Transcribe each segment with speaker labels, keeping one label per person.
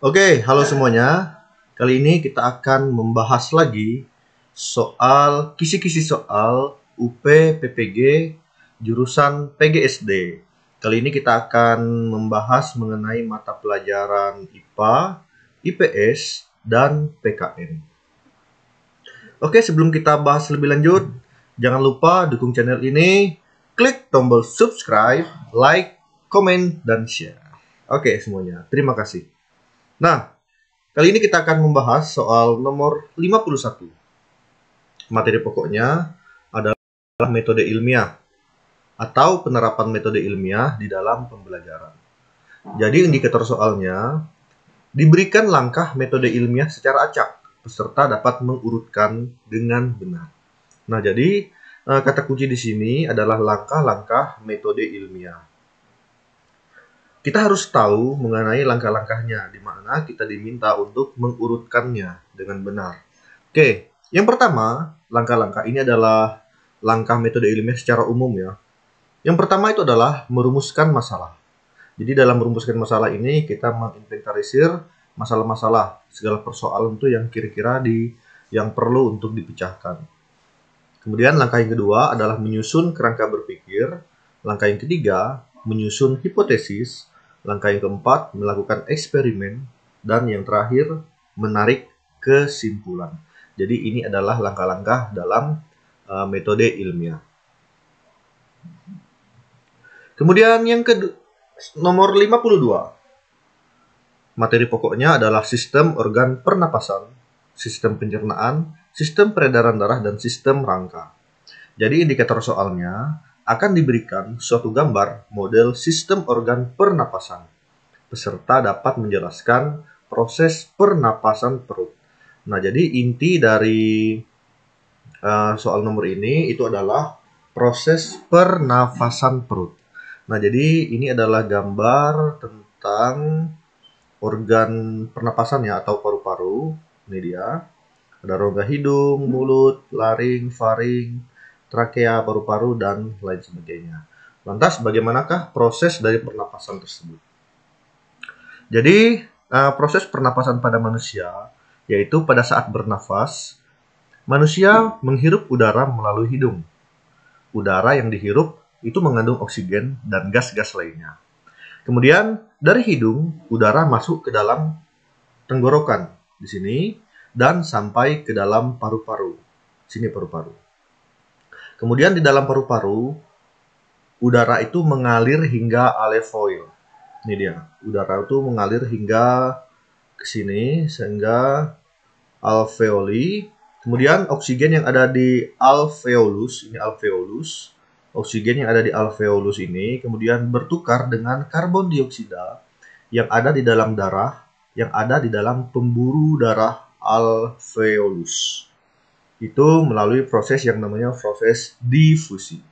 Speaker 1: Oke, halo semuanya. Kali ini kita akan membahas lagi soal kisi-kisi soal UP PPG jurusan PGSD. Kali ini kita akan membahas mengenai mata pelajaran IPA, IPS, dan PKN. Oke, sebelum kita bahas lebih lanjut, jangan lupa dukung channel ini, klik tombol subscribe, like, komen, dan share. Oke semuanya, terima kasih. Nah, kali ini kita akan membahas soal nomor 51. Materi pokoknya adalah metode ilmiah atau penerapan metode ilmiah di dalam pembelajaran. Jadi indikator soalnya diberikan langkah metode ilmiah secara acak. Peserta dapat mengurutkan dengan benar. Nah, jadi kata kunci di sini adalah langkah-langkah metode ilmiah. Kita harus tahu mengenai langkah-langkahnya, di mana kita diminta untuk mengurutkannya dengan benar. Oke, yang pertama, langkah-langkah ini adalah langkah metode ilmiah secara umum ya. Yang pertama itu adalah merumuskan masalah. Jadi dalam merumuskan masalah ini kita menginventarisir masalah-masalah, segala persoalan itu yang kira-kira yang perlu untuk dipecahkan. Kemudian langkah yang kedua adalah menyusun kerangka berpikir. Langkah yang ketiga, menyusun hipotesis. Langkah yang keempat, melakukan eksperimen. Dan yang terakhir, menarik kesimpulan. Jadi ini adalah langkah-langkah dalam metode ilmiah. Kemudian yang nomor 52. Materi pokoknya adalah sistem organ pernapasan, sistem pencernaan, sistem peredaran darah, dan sistem rangka. Jadi indikator soalnya akan diberikan suatu gambar model sistem organ pernapasan. Peserta dapat menjelaskan proses pernapasan perut. Nah, jadi inti dari soal nomor ini itu adalah proses pernafasan perut. Nah, jadi ini adalah gambar tentang organ pernapasan ya, atau paru-paru. Ini dia. Ada rongga hidung, mulut, laring, faring, trakea, paru-paru, dan lain sebagainya. Lantas, bagaimanakah proses dari pernapasan tersebut? Jadi, proses pernapasan pada manusia, yaitu pada saat bernafas, manusia menghirup udara melalui hidung. Udara yang dihirup itu mengandung oksigen dan gas-gas lainnya. Kemudian, dari hidung, udara masuk ke dalam tenggorokan di sini dan sampai ke dalam paru-paru. Sini paru-paru. Kemudian di dalam paru-paru, udara itu mengalir hingga alveoli. Ini dia, udara itu mengalir hingga ke sini sehingga alveoli. Kemudian oksigen yang ada di alveolus, ini alveolus. Oksigen yang ada di alveolus ini kemudian bertukar dengan karbon dioksida yang ada di dalam darah, yang ada di dalam pemburu darah alveolus. Itu melalui proses yang namanya proses difusi.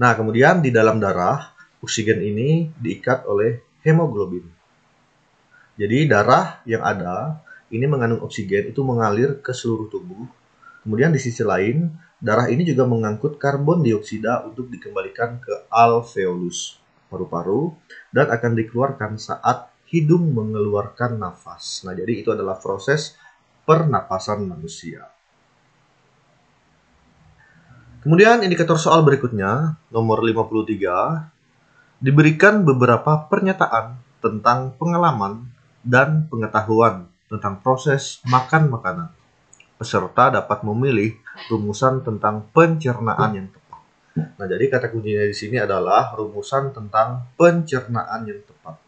Speaker 1: Nah, kemudian di dalam darah, oksigen ini diikat oleh hemoglobin. Jadi darah yang ada ini mengandung oksigen, itu mengalir ke seluruh tubuh. Kemudian di sisi lain, darah ini juga mengangkut karbon dioksida untuk dikembalikan ke alveolus, paru-paru, dan akan dikeluarkan saat hidung mengeluarkan nafas. Nah, jadi itu adalah proses pernapasan manusia. Kemudian indikator soal berikutnya, nomor 53, diberikan beberapa pernyataan tentang pengalaman dan pengetahuan tentang proses makan makanan. Peserta dapat memilih rumusan tentang pencernaan yang tepat. Nah, jadi kata kuncinya di sini adalah rumusan tentang pencernaan yang tepat.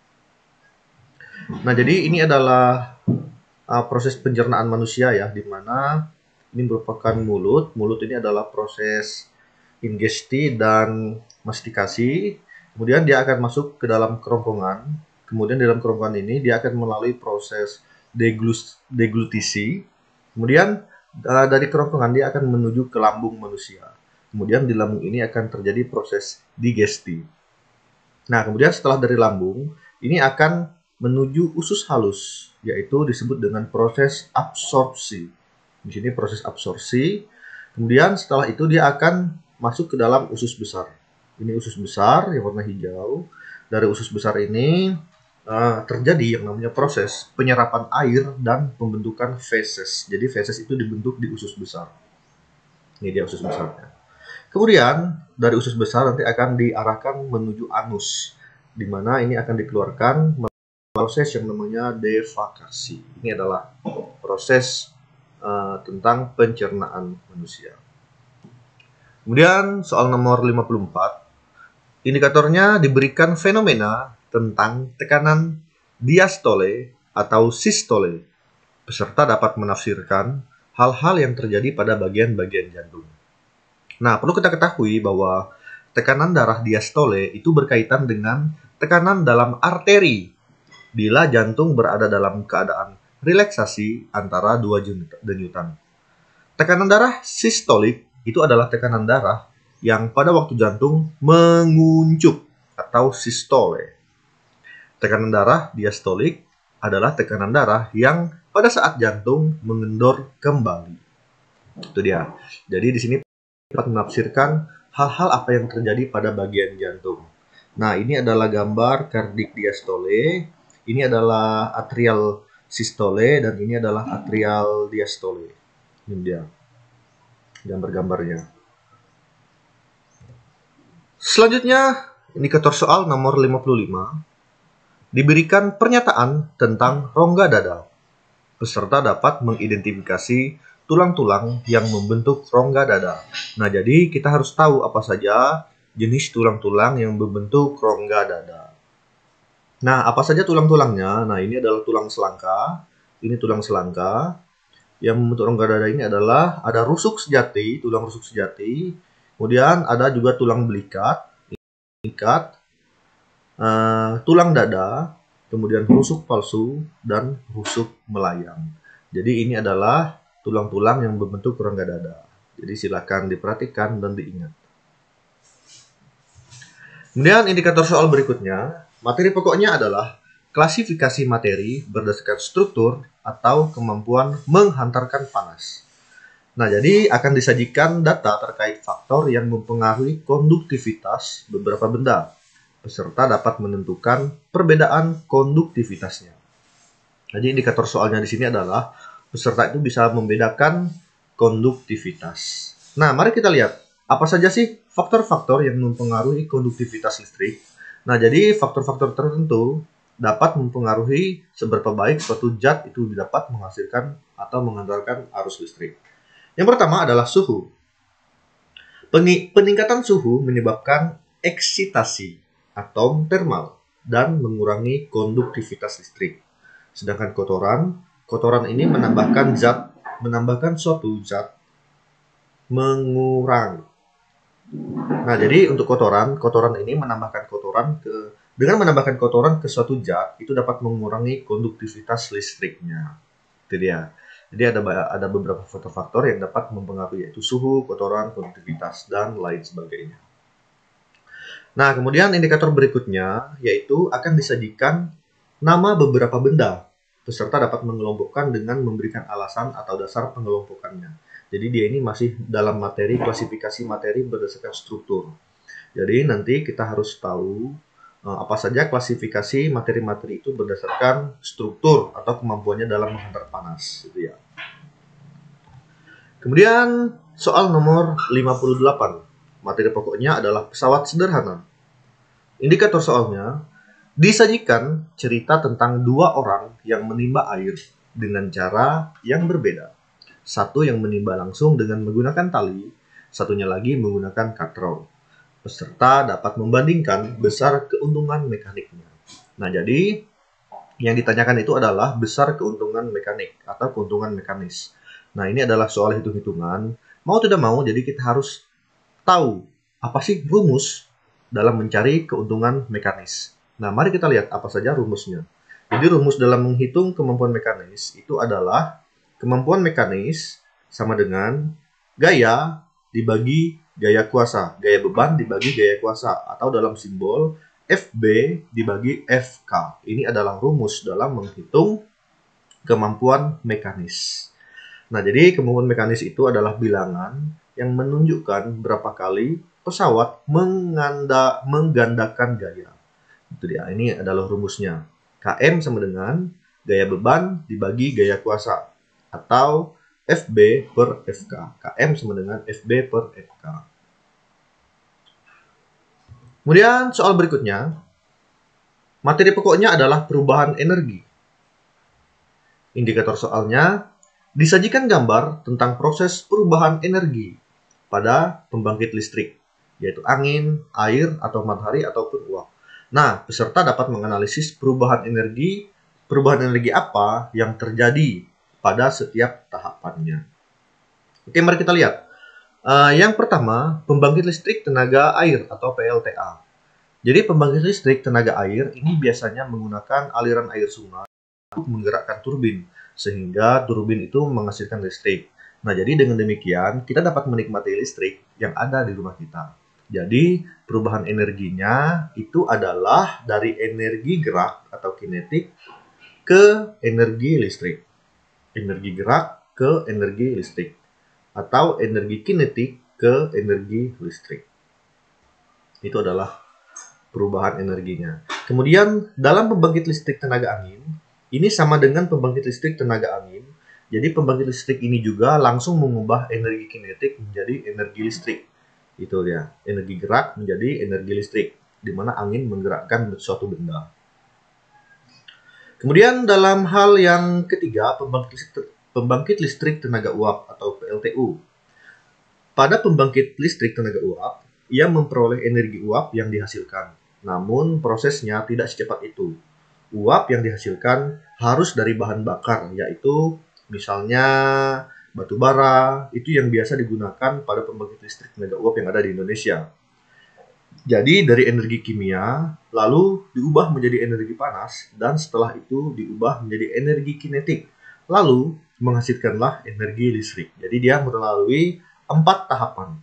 Speaker 1: Nah, jadi ini adalah proses pencernaan manusia ya, di mana ini merupakan mulut. Mulut ini adalah proses ingesti dan mastikasi. Kemudian dia akan masuk ke dalam kerongkongan. Kemudian di dalam kerongkongan ini dia akan melalui proses deglutisi. Kemudian dari kerongkongan dia akan menuju ke lambung manusia. Kemudian di lambung ini akan terjadi proses digesti. Nah, kemudian setelah dari lambung, ini akan menuju usus halus, yaitu disebut dengan proses absorpsi. Di sini proses absorpsi. Kemudian setelah itu dia akan masuk ke dalam usus besar. Ini usus besar yang warna hijau. Dari usus besar ini terjadi yang namanya proses penyerapan air dan pembentukan feses. Jadi feses itu dibentuk di usus besar. Ini dia usus besarnya. Kemudian dari usus besar nanti akan diarahkan menuju anus, di mana ini akan dikeluarkan proses yang namanya defekasi. Ini adalah proses tentang pencernaan manusia. Kemudian soal nomor 54, indikatornya diberikan fenomena tentang tekanan diastole atau sistole. Peserta dapat menafsirkan hal-hal yang terjadi pada bagian-bagian jantung. Nah, perlu kita ketahui bahwa tekanan darah diastole itu berkaitan dengan tekanan dalam arteri bila jantung berada dalam keadaan relaksasi antara dua denyutan. Tekanan darah sistolik itu adalah tekanan darah yang pada waktu jantung menguncup atau sistole. Tekanan darah diastolik adalah tekanan darah yang pada saat jantung mengendor kembali. Itu dia. Jadi di sini dapat menafsirkan hal-hal apa yang terjadi pada bagian jantung. Nah, ini adalah gambar kardik diastole, ini adalah atrial sistole, dan ini adalah atrial diastole. Ini dia gambar-gambarnya. Selanjutnya, indikator soal nomor 55. Diberikan pernyataan tentang rongga dada. Peserta dapat mengidentifikasi tulang-tulang yang membentuk rongga dada. Nah, jadi kita harus tahu apa saja jenis tulang-tulang yang membentuk rongga dada. Nah, apa saja tulang-tulangnya? Nah, ini adalah tulang selangka. Ini tulang selangka. Yang membentuk rongga dada ini adalah ada rusuk sejati, tulang rusuk sejati. Kemudian ada juga tulang belikat, tulang dada, kemudian rusuk palsu, dan rusuk melayang. Jadi ini adalah tulang-tulang yang membentuk rongga dada. Jadi silakan diperhatikan dan diingat. Kemudian indikator soal berikutnya, materi pokoknya adalah klasifikasi materi berdasarkan struktur atau kemampuan menghantarkan panas. Nah, jadi akan disajikan data terkait faktor yang mempengaruhi konduktivitas beberapa benda. Peserta dapat menentukan perbedaan konduktivitasnya. Jadi indikator soalnya di sini adalah peserta itu bisa membedakan konduktivitas. Nah, mari kita lihat apa saja sih faktor-faktor yang mempengaruhi konduktivitas listrik. Nah, jadi faktor-faktor tertentu dapat mempengaruhi seberapa baik suatu zat itu dapat menghasilkan atau mengantarkan arus listrik. Yang pertama adalah suhu. Peningkatan suhu menyebabkan eksitasi atom termal dan mengurangi konduktivitas listrik. Sedangkan kotoran ini menambahkan suatu zat mengurangi. Nah, jadi untuk kotoran ini dengan menambahkan kotoran ke suatu zat itu dapat mengurangi konduktivitas listriknya. Itu dia. Jadi ada beberapa faktor-faktor yang dapat mempengaruhi, yaitu suhu, kotoran, konduktivitas, dan lain sebagainya. Nah, kemudian indikator berikutnya yaitu akan disajikan nama beberapa benda. Peserta dapat mengelompokkan dengan memberikan alasan atau dasar pengelompokannya. Jadi dia ini masih dalam materi klasifikasi materi berdasarkan struktur. Jadi nanti kita harus tahu apa saja klasifikasi materi-materi itu berdasarkan struktur atau kemampuannya dalam menghantar panas. Gitu ya. Kemudian soal nomor 58. Materi pokoknya adalah pesawat sederhana. Indikator soalnya, disajikan cerita tentang dua orang yang menimba air dengan cara yang berbeda. Satu yang menimba langsung dengan menggunakan tali, satunya lagi menggunakan katrol. Peserta dapat membandingkan besar keuntungan mekaniknya. Nah, jadi yang ditanyakan itu adalah besar keuntungan mekanik atau keuntungan mekanis. Nah, ini adalah soal hitung-hitungan. Mau tidak mau, jadi kita harus tahu apa sih rumus dalam mencari keuntungan mekanis. Nah, mari kita lihat apa saja rumusnya. Jadi rumus dalam menghitung kemampuan mekanis itu adalah kemampuan mekanis sama dengan gaya dibagi gaya kuasa. Gaya beban dibagi gaya kuasa. Atau dalam simbol FB dibagi FK. Ini adalah rumus dalam menghitung kemampuan mekanis. Nah, jadi kemampuan mekanis itu adalah bilangan yang menunjukkan berapa kali pesawat menggandakan gaya. Itu dia, ini adalah rumusnya. Km sama dengan gaya beban dibagi gaya kuasa, atau FB per FK. Km sama dengan FB per FK. Kemudian soal berikutnya, materi pokoknya adalah perubahan energi. Indikator soalnya, disajikan gambar tentang proses perubahan energi pada pembangkit listrik, yaitu angin, air, atau matahari, ataupun uap. Nah, peserta dapat menganalisis perubahan energi apa yang terjadi pada setiap tahapannya. Oke, mari kita lihat. Yang pertama, pembangkit listrik tenaga air atau PLTA. Jadi pembangkit listrik tenaga air ini biasanya menggunakan aliran air sungai untuk menggerakkan turbin, sehingga turbin itu menghasilkan listrik. Nah, jadi dengan demikian kita dapat menikmati listrik yang ada di rumah kita. Jadi perubahan energinya itu adalah dari energi gerak atau kinetik ke energi listrik. Energi gerak ke energi listrik. Atau energi kinetik ke energi listrik. Itu adalah perubahan energinya. Kemudian dalam pembangkit listrik tenaga angin, ini sama dengan pembangkit listrik tenaga angin. Jadi pembangkit listrik ini juga langsung mengubah energi kinetik menjadi energi listrik. Itu dia, energi gerak menjadi energi listrik, di mana angin menggerakkan suatu benda. Kemudian dalam hal yang ketiga, pembangkit listrik tenaga uap atau PLTU. Pada pembangkit listrik tenaga uap, ia memperoleh energi uap yang dihasilkan. Namun prosesnya tidak secepat itu. Uap yang dihasilkan harus dari bahan bakar, yaitu misalnya batu bara, itu yang biasa digunakan pada pembangkit listrik tenaga uap yang ada di Indonesia. Jadi dari energi kimia, lalu diubah menjadi energi panas, dan setelah itu diubah menjadi energi kinetik. Lalu menghasilkanlah energi listrik. Jadi dia melalui 4 tahapan.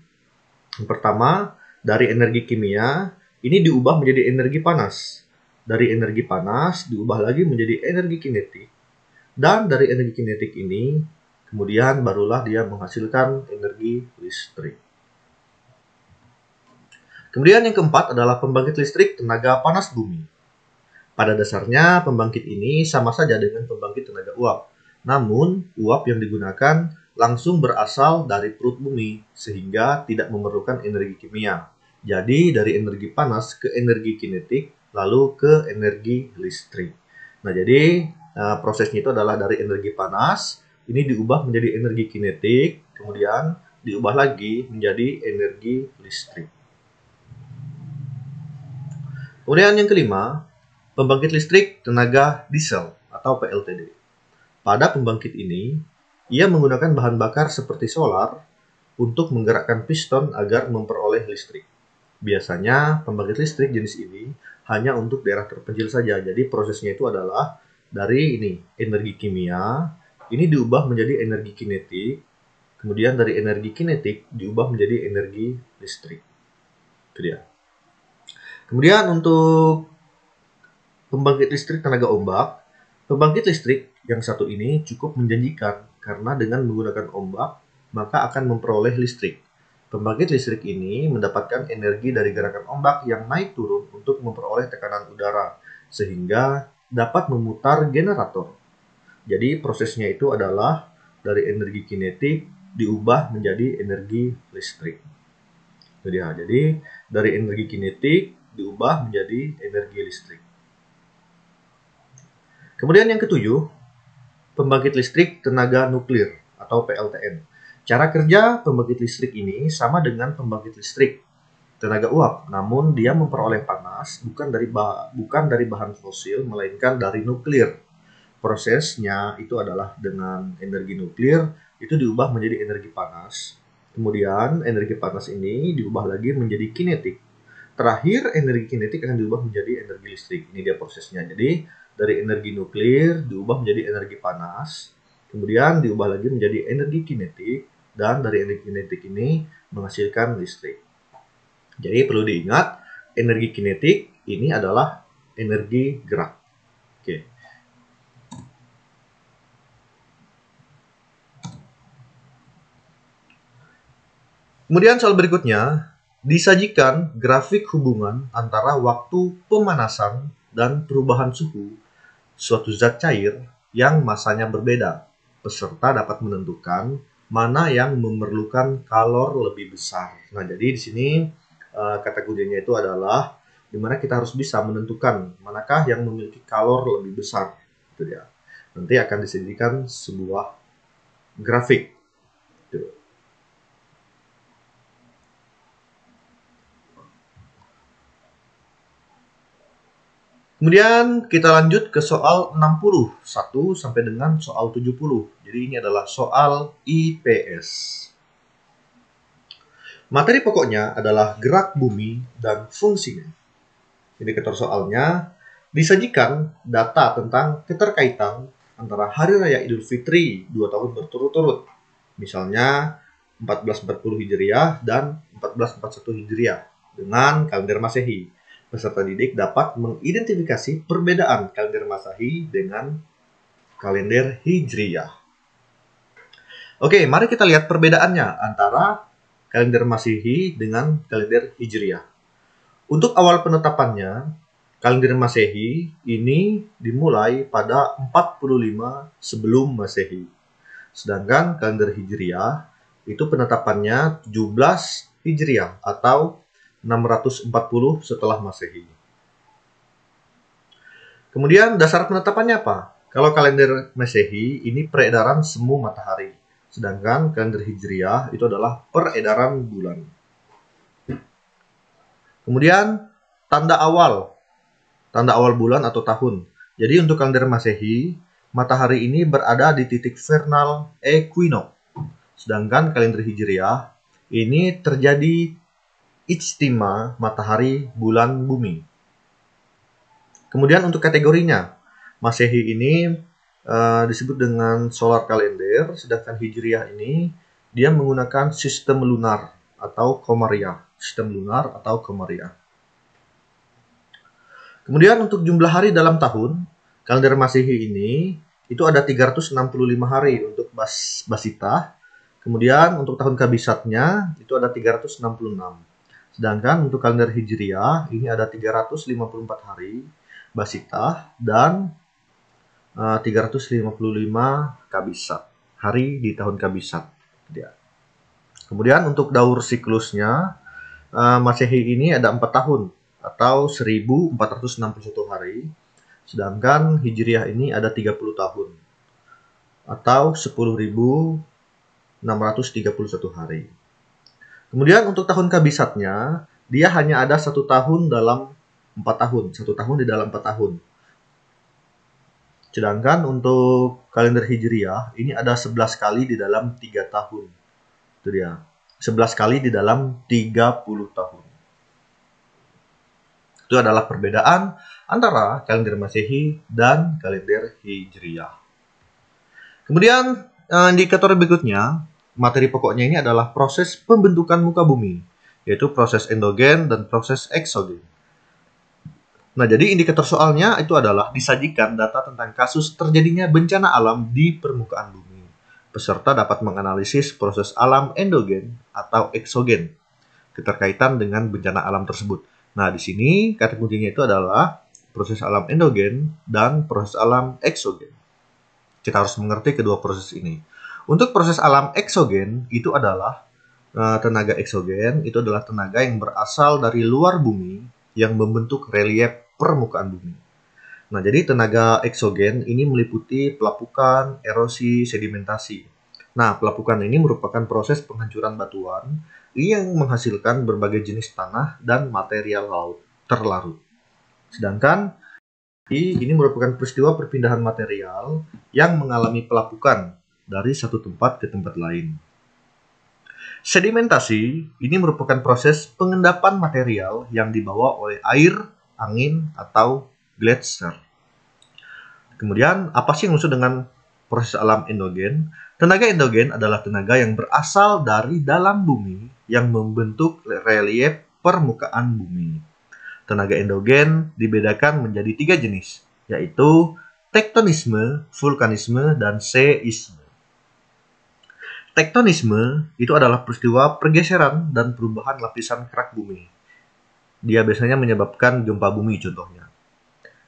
Speaker 1: Yang pertama, dari energi kimia, ini diubah menjadi energi panas. Dari energi panas, diubah lagi menjadi energi kinetik. Dan dari energi kinetik ini, kemudian barulah dia menghasilkan energi listrik. Kemudian yang keempat adalah pembangkit listrik tenaga panas bumi. Pada dasarnya, pembangkit ini sama saja dengan pembangkit tenaga uap. Namun, uap yang digunakan langsung berasal dari perut bumi, sehingga tidak memerlukan energi kimia. Jadi, dari energi panas ke energi kinetik, lalu ke energi listrik. Nah, jadi prosesnya itu adalah dari energi panas, ini diubah menjadi energi kinetik, kemudian diubah lagi menjadi energi listrik. Kemudian yang kelima, pembangkit listrik tenaga diesel atau PLTD. Pada pembangkit ini, ia menggunakan bahan bakar seperti solar untuk menggerakkan piston agar memperoleh listrik. Biasanya pembangkit listrik jenis ini hanya untuk daerah terpencil saja. Jadi prosesnya itu adalah dari energi kimia, ini diubah menjadi energi kinetik, kemudian dari energi kinetik diubah menjadi energi listrik. Itu dia. Kemudian untuk pembangkit listrik tenaga ombak, pembangkit listrik yang satu ini cukup menjanjikan karena dengan menggunakan ombak, maka akan memperoleh listrik. Pembangkit listrik ini mendapatkan energi dari gerakan ombak yang naik turun untuk memperoleh tekanan udara, sehingga dapat memutar generator. Jadi prosesnya itu adalah dari energi kinetik diubah menjadi energi listrik. Jadi dari energi kinetik diubah menjadi energi listrik. Kemudian yang ketujuh, pembangkit listrik tenaga nuklir atau PLTN. Cara kerja pembangkit listrik ini sama dengan pembangkit listrik tenaga uap, namun dia memperoleh panas bukan dari bahan fosil, melainkan dari nuklir. Prosesnya itu adalah dengan energi nuklir, itu diubah menjadi energi panas. Kemudian energi panas ini diubah lagi menjadi kinetik. Terakhir energi kinetik akan diubah menjadi energi listrik. Ini dia prosesnya. Jadi dari energi nuklir diubah menjadi energi panas, kemudian diubah lagi menjadi energi kinetik, dan dari energi kinetik ini menghasilkan listrik. Jadi perlu diingat, energi kinetik ini adalah energi gerak. Oke. Kemudian soal berikutnya, disajikan grafik hubungan antara waktu pemanasan dan perubahan suhu suatu zat cair yang masanya berbeda. Peserta dapat menentukan mana yang memerlukan kalor lebih besar. Nah, jadi di sini kata kuncinya itu adalah di mana kita harus bisa menentukan manakah yang memiliki kalor lebih besar. Itu dia. Nanti akan disajikan sebuah grafik. Kemudian kita lanjut ke soal 60, 1 sampai dengan soal 70. Jadi ini adalah soal IPS. Materi pokoknya adalah gerak bumi dan fungsinya. Indikator soalnya disajikan data tentang keterkaitan antara Hari Raya Idul Fitri 2 tahun berturut-turut. Misalnya 1440 Hijriah dan 1441 Hijriah dengan kalender Masehi. Peserta didik dapat mengidentifikasi perbedaan kalender Masehi dengan kalender Hijriah. Oke, mari kita lihat perbedaannya antara kalender Masehi dengan kalender Hijriah. Untuk awal penetapannya, kalender Masehi ini dimulai pada 45 sebelum Masehi. Sedangkan kalender Hijriah itu penetapannya 17 Hijriah atau 640 setelah Masehi. Kemudian dasar penetapannya apa? Kalau kalender Masehi ini peredaran semu matahari, sedangkan kalender Hijriah itu adalah peredaran bulan. Kemudian tanda awal bulan atau tahun. Jadi untuk kalender Masehi, matahari ini berada di titik vernal equinox. Sedangkan kalender Hijriah ini terjadi ijtima matahari, bulan, bumi. Kemudian untuk kategorinya, Masehi ini disebut dengan solar kalender, sedangkan Hijriah ini dia menggunakan sistem lunar atau komariah. Kemudian untuk jumlah hari dalam tahun, kalender Masehi ini itu ada 365 hari untuk Basita. Kemudian untuk tahun kabisatnya itu ada 366. Sedangkan untuk kalender Hijriah ini ada 354 hari Basita dan 355 kabisat, hari di tahun kabisat. Kemudian untuk daur siklusnya, Masehi ini ada 4 tahun atau 1461 hari. Sedangkan Hijriah ini ada 30 tahun atau 10.631 hari. Kemudian untuk tahun kabisatnya, dia hanya ada 1 tahun dalam 4 tahun. 1 tahun di dalam 4 tahun. Sedangkan untuk kalender Hijriah, ini ada 11 kali di dalam 3 tahun. Itu dia. 11 kali di dalam 30 tahun. Itu adalah perbedaan antara kalender Masehi dan kalender Hijriah. Kemudian indikator berikutnya, materi pokoknya ini adalah proses pembentukan muka bumi, yaitu proses endogen dan proses eksogen. Nah, jadi indikator soalnya itu adalah disajikan data tentang kasus terjadinya bencana alam di permukaan bumi. Peserta dapat menganalisis proses alam endogen atau eksogen, keterkaitan dengan bencana alam tersebut. Nah, di sini kata kuncinya itu adalah proses alam endogen dan proses alam eksogen. Kita harus mengerti kedua proses ini. Untuk proses alam eksogen itu adalah tenaga eksogen, itu adalah tenaga yang berasal dari luar bumi yang membentuk relief permukaan bumi. Nah, jadi tenaga eksogen ini meliputi pelapukan, erosi, sedimentasi. Nah, pelapukan ini merupakan proses penghancuran batuan yang menghasilkan berbagai jenis tanah dan material laut terlarut. Sedangkan ini merupakan peristiwa perpindahan material yang mengalami pelapukan dari satu tempat ke tempat lain. Sedimentasi ini merupakan proses pengendapan material yang dibawa oleh air, angin, atau gletser. Kemudian, apa sih yang dimaksud dengan proses alam endogen? Tenaga endogen adalah tenaga yang berasal dari dalam bumi yang membentuk relief permukaan bumi. Tenaga endogen dibedakan menjadi 3 jenis, yaitu tektonisme, vulkanisme, dan seisme. Tektonisme itu adalah peristiwa pergeseran dan perubahan lapisan kerak bumi. Dia biasanya menyebabkan gempa bumi contohnya.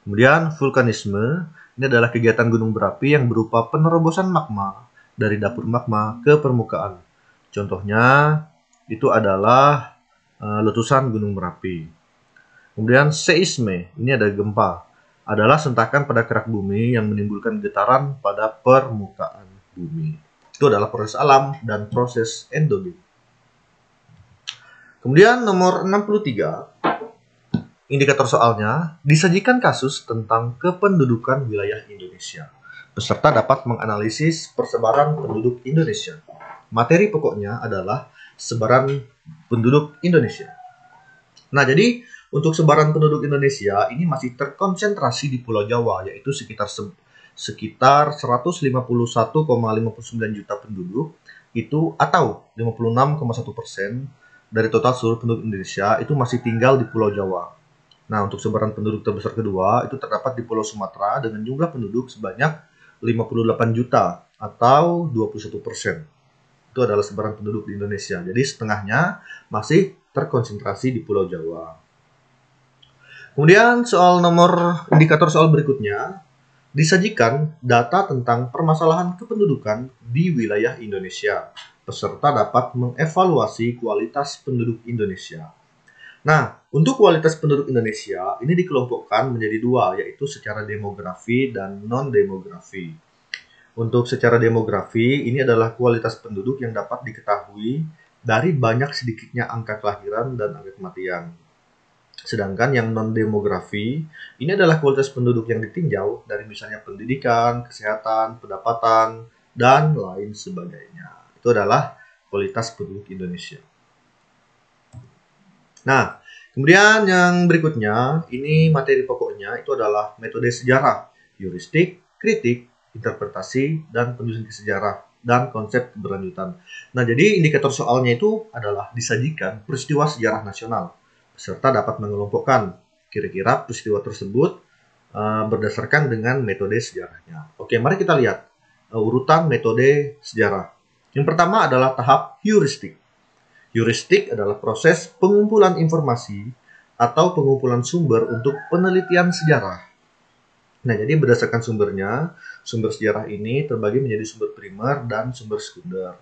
Speaker 1: Kemudian vulkanisme, Ini adalah kegiatan gunung berapi yang berupa penerobosan magma dari dapur magma ke permukaan. Contohnya itu adalah letusan gunung berapi. Kemudian seisme, ini ada gempa, adalah sentakan pada kerak bumi yang menimbulkan getaran pada permukaan bumi. Itu adalah proses alam dan proses endogen. Kemudian nomor 63, indikator soalnya, disajikan kasus tentang kependudukan wilayah Indonesia. Peserta dapat menganalisis persebaran penduduk Indonesia. Materi pokoknya adalah sebaran penduduk Indonesia. Nah, jadi untuk sebaran penduduk Indonesia ini masih terkonsentrasi di Pulau Jawa, yaitu sekitar 151,59 juta penduduk itu, atau 56,1% dari total seluruh penduduk Indonesia itu masih tinggal di Pulau Jawa. Nah, untuk sebaran penduduk terbesar kedua itu terdapat di Pulau Sumatera dengan jumlah penduduk sebanyak 58 juta atau 21%. Itu adalah sebaran penduduk di Indonesia. Jadi setengahnya masih terkonsentrasi di Pulau Jawa. Kemudian indikator soal berikutnya, disajikan data tentang permasalahan kependudukan di wilayah Indonesia. Peserta dapat mengevaluasi kualitas penduduk Indonesia. Nah, untuk kualitas penduduk Indonesia ini dikelompokkan menjadi dua, yaitu secara demografi dan non-demografi. Untuk secara demografi, ini adalah kualitas penduduk yang dapat diketahui dari banyak sedikitnya angka kelahiran dan angka kematian. Sedangkan yang non-demografi, ini adalah kualitas penduduk yang ditinjau dari misalnya pendidikan, kesehatan, pendapatan, dan lain sebagainya. Itu adalah kualitas penduduk Indonesia. Nah, kemudian yang berikutnya, ini materi pokoknya itu adalah metode sejarah, heuristik, kritik, interpretasi, dan penyusun sejarah, dan konsep keberlanjutan. Nah, jadi indikator soalnya itu adalah disajikan peristiwa sejarah nasional. Peserta dapat mengelompokkan kira-kira peristiwa tersebut berdasarkan dengan metode sejarahnya. Oke, mari kita lihat urutan metode sejarah. Yang pertama adalah tahap heuristik. Heuristik adalah proses pengumpulan informasi atau pengumpulan sumber untuk penelitian sejarah. Nah, jadi berdasarkan sumbernya, sumber sejarah ini terbagi menjadi sumber primer dan sumber sekunder.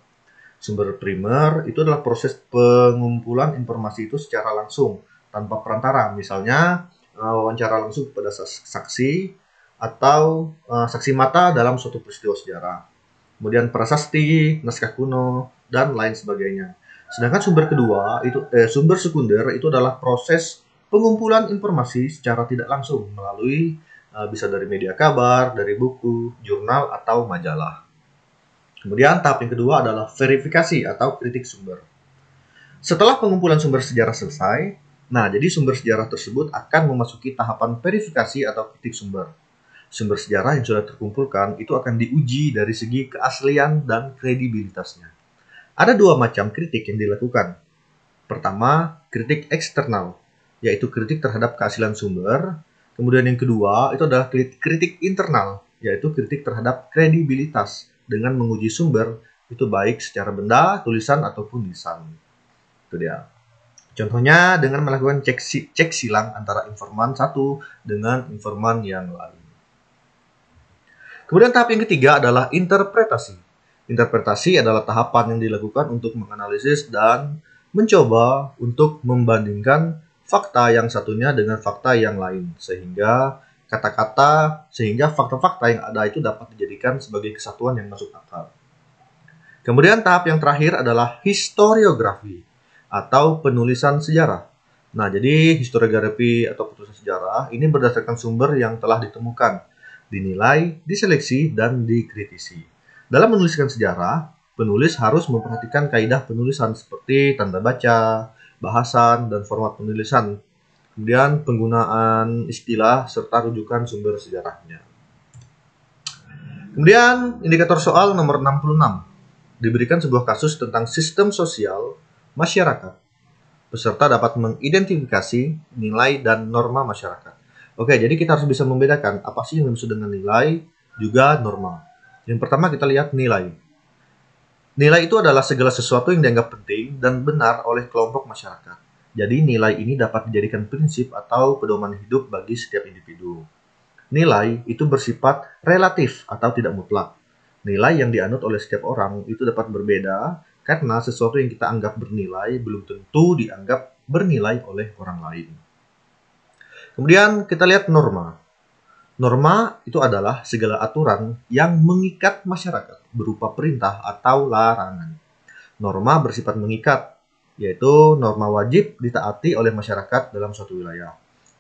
Speaker 1: Sumber primer itu adalah proses pengumpulan informasi itu secara langsung, tanpa perantara. Misalnya, wawancara langsung kepada saksi atau saksi mata dalam suatu peristiwa sejarah. Kemudian prasasti, naskah kuno, dan lain sebagainya. Sedangkan sumber kedua, sumber sekunder itu adalah proses pengumpulan informasi secara tidak langsung melalui bisa dari media kabar, dari buku, jurnal, atau majalah. Kemudian tahap yang kedua adalah verifikasi atau kritik sumber. Setelah pengumpulan sumber sejarah selesai, nah jadi sumber sejarah tersebut akan memasuki tahapan verifikasi atau kritik sumber. Sumber sejarah yang sudah terkumpulkan itu akan diuji dari segi keaslian dan kredibilitasnya. Ada dua macam kritik yang dilakukan. Pertama, kritik eksternal, yaitu kritik terhadap keaslian sumber. Kemudian yang kedua, itu adalah kritik internal, yaitu kritik terhadap kredibilitas dengan menguji sumber, itu baik secara benda, tulisan, ataupun lisan. Itu dia. Contohnya dengan melakukan cek silang antara informan satu dengan informan yang lain. Kemudian tahap yang ketiga adalah interpretasi. Interpretasi adalah tahapan yang dilakukan untuk menganalisis dan mencoba untuk membandingkan fakta yang satunya dengan fakta yang lain, sehingga fakta-fakta yang ada itu dapat dijadikan sebagai kesatuan yang masuk akal. Kemudian tahap yang terakhir adalah historiografi atau penulisan sejarah. Nah, jadi historiografi atau penulisan sejarah ini berdasarkan sumber yang telah ditemukan, dinilai, diseleksi, dan dikritisi. Dalam menuliskan sejarah, penulis harus memperhatikan kaidah penulisan seperti tanda baca, bahasan, dan format penulisan. Kemudian penggunaan istilah serta rujukan sumber sejarahnya. Kemudian indikator soal nomor 66. Diberikan sebuah kasus tentang sistem sosial masyarakat. Peserta dapat mengidentifikasi nilai dan norma masyarakat. Oke, jadi kita harus bisa membedakan apa sih yang dimaksud dengan nilai, juga norma. Yang pertama kita lihat nilai. Nilai itu adalah segala sesuatu yang dianggap penting dan benar oleh kelompok masyarakat. Jadi nilai ini dapat dijadikan prinsip atau pedoman hidup bagi setiap individu. Nilai itu bersifat relatif atau tidak mutlak. Nilai yang dianut oleh setiap orang itu dapat berbeda karena sesuatu yang kita anggap bernilai belum tentu dianggap bernilai oleh orang lain. Kemudian kita lihat norma. Norma itu adalah segala aturan yang mengikat masyarakat berupa perintah atau larangan. Norma bersifat mengikat, yaitu norma wajib ditaati oleh masyarakat dalam suatu wilayah.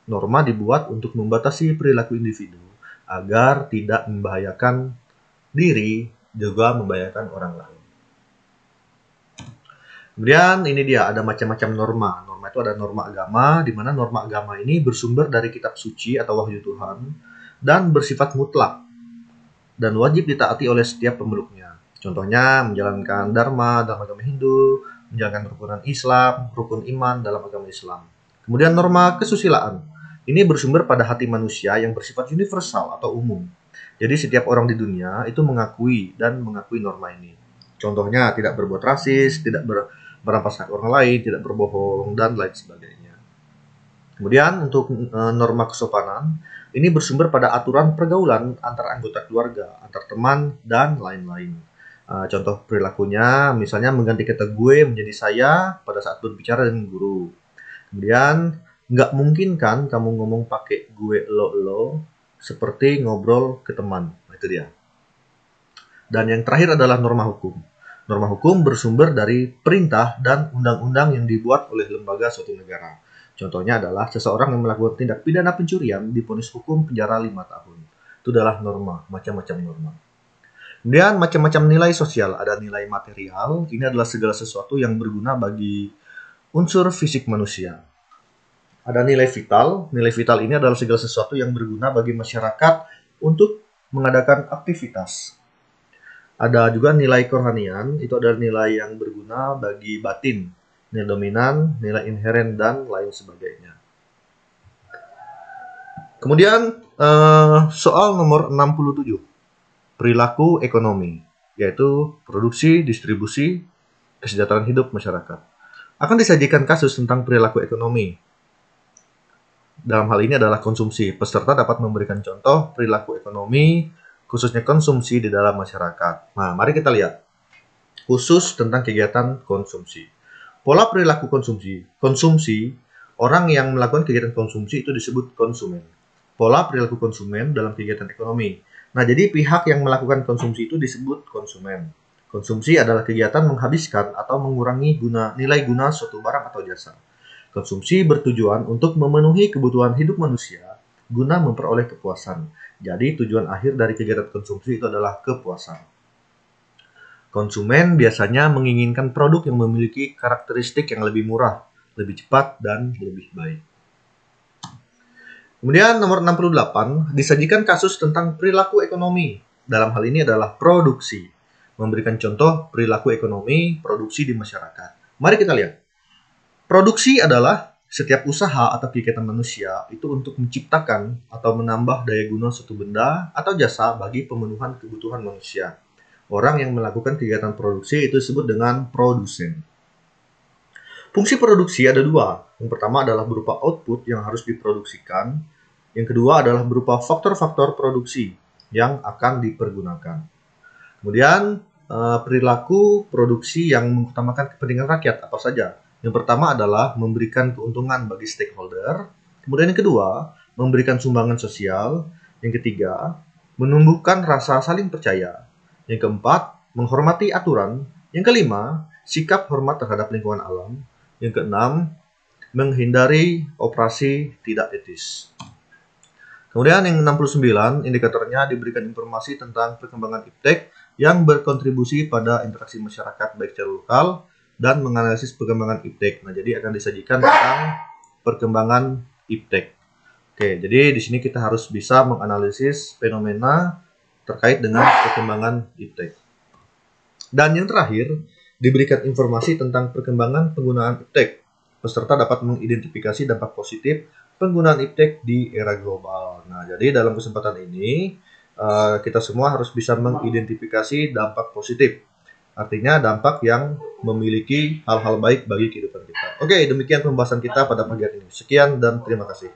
Speaker 1: Norma dibuat untuk membatasi perilaku individu agar tidak membahayakan diri juga membahayakan orang lain. Kemudian ini dia ada macam-macam norma. Norma itu ada norma agama, di mana norma agama ini bersumber dari kitab suci atau wahyu Tuhan dan bersifat mutlak dan wajib ditaati oleh setiap pemeluknya. Contohnya menjalankan dharma dalam agama Hindu, menjalankan rukunan Islam, rukun iman dalam agama Islam. Kemudian norma kesusilaan. Ini bersumber pada hati manusia yang bersifat universal atau umum. Jadi setiap orang di dunia itu mengakui norma ini. Contohnya tidak berbuat rasis, tidak merampas hak orang lain, tidak berbohong, dan lain sebagainya. Kemudian untuk norma kesopanan, ini bersumber pada aturan pergaulan antar anggota keluarga, antar teman, dan lain-lain. Contoh perilakunya, misalnya mengganti kata gue menjadi saya pada saat berbicara dengan guru. Kemudian, nggak mungkin kan kamu ngomong pakai gue lo seperti ngobrol ke teman. Nah, itu dia. Dan yang terakhir adalah norma hukum. Norma hukum bersumber dari perintah dan undang-undang yang dibuat oleh lembaga suatu negara. Contohnya adalah seseorang yang melakukan tindak pidana pencurian divonis hukum penjara 5 tahun. Itu adalah norma, macam-macam norma. Kemudian macam-macam nilai sosial, ada nilai material, ini adalah segala sesuatu yang berguna bagi unsur fisik manusia. Ada nilai vital ini adalah segala sesuatu yang berguna bagi masyarakat untuk mengadakan aktivitas. Ada juga nilai kerohanian, itu adalah nilai yang berguna bagi batin, nilai dominan, nilai inheren, dan lain sebagainya. Kemudian soal nomor 67, perilaku ekonomi, yaitu produksi, distribusi, kesejahteraan hidup masyarakat. Akan disajikan kasus tentang perilaku ekonomi. Dalam hal ini adalah konsumsi. Peserta dapat memberikan contoh perilaku ekonomi, khususnya konsumsi di dalam masyarakat. Nah, mari kita lihat. Khusus tentang kegiatan konsumsi. Pola perilaku konsumsi, orang yang melakukan kegiatan konsumsi itu disebut konsumen. Pola perilaku konsumen dalam kegiatan ekonomi. Nah, jadi pihak yang melakukan konsumsi itu disebut konsumen. Konsumsi adalah kegiatan menghabiskan atau mengurangi nilai guna suatu barang atau jasa. Konsumsi bertujuan untuk memenuhi kebutuhan hidup manusia guna memperoleh kepuasan. Jadi tujuan akhir dari kegiatan konsumsi itu adalah kepuasan. Konsumen biasanya menginginkan produk yang memiliki karakteristik yang lebih murah, lebih cepat, dan lebih baik. Kemudian nomor 68, disajikan kasus tentang perilaku ekonomi. Dalam hal ini adalah produksi. Memberikan contoh perilaku ekonomi, produksi di masyarakat. Mari kita lihat. Produksi adalah setiap usaha atau kegiatan manusia itu untuk menciptakan atau menambah daya guna suatu benda atau jasa bagi pemenuhan kebutuhan manusia. Orang yang melakukan kegiatan produksi itu disebut dengan produsen. Fungsi produksi ada dua. Yang pertama adalah berupa output yang harus diproduksikan. Yang kedua adalah berupa faktor-faktor produksi yang akan dipergunakan. Kemudian perilaku produksi yang mengutamakan kepentingan rakyat apa saja. Yang pertama adalah memberikan keuntungan bagi stakeholder. Kemudian yang kedua, memberikan sumbangan sosial. Yang ketiga, menumbuhkan rasa saling percaya. Yang keempat, menghormati aturan. Yang kelima, sikap hormat terhadap lingkungan alam. Yang keenam, menghindari operasi tidak etis. Kemudian yang 69, indikatornya diberikan informasi tentang perkembangan iptek yang berkontribusi pada interaksi masyarakat baik secara lokal dan menganalisis perkembangan iptek. Nah, jadi akan disajikan tentang perkembangan iptek. Oke, jadi di sini kita harus bisa menganalisis fenomena terkait dengan perkembangan iptek. Dan yang terakhir, diberikan informasi tentang perkembangan penggunaan iptek. Peserta dapat mengidentifikasi dampak positif penggunaan iptek di era global. Nah, jadi dalam kesempatan ini, kita semua harus bisa mengidentifikasi dampak positif. Artinya dampak yang memiliki hal-hal baik bagi kehidupan kita. Oke, demikian pembahasan kita pada pagi hari ini. Sekian dan terima kasih.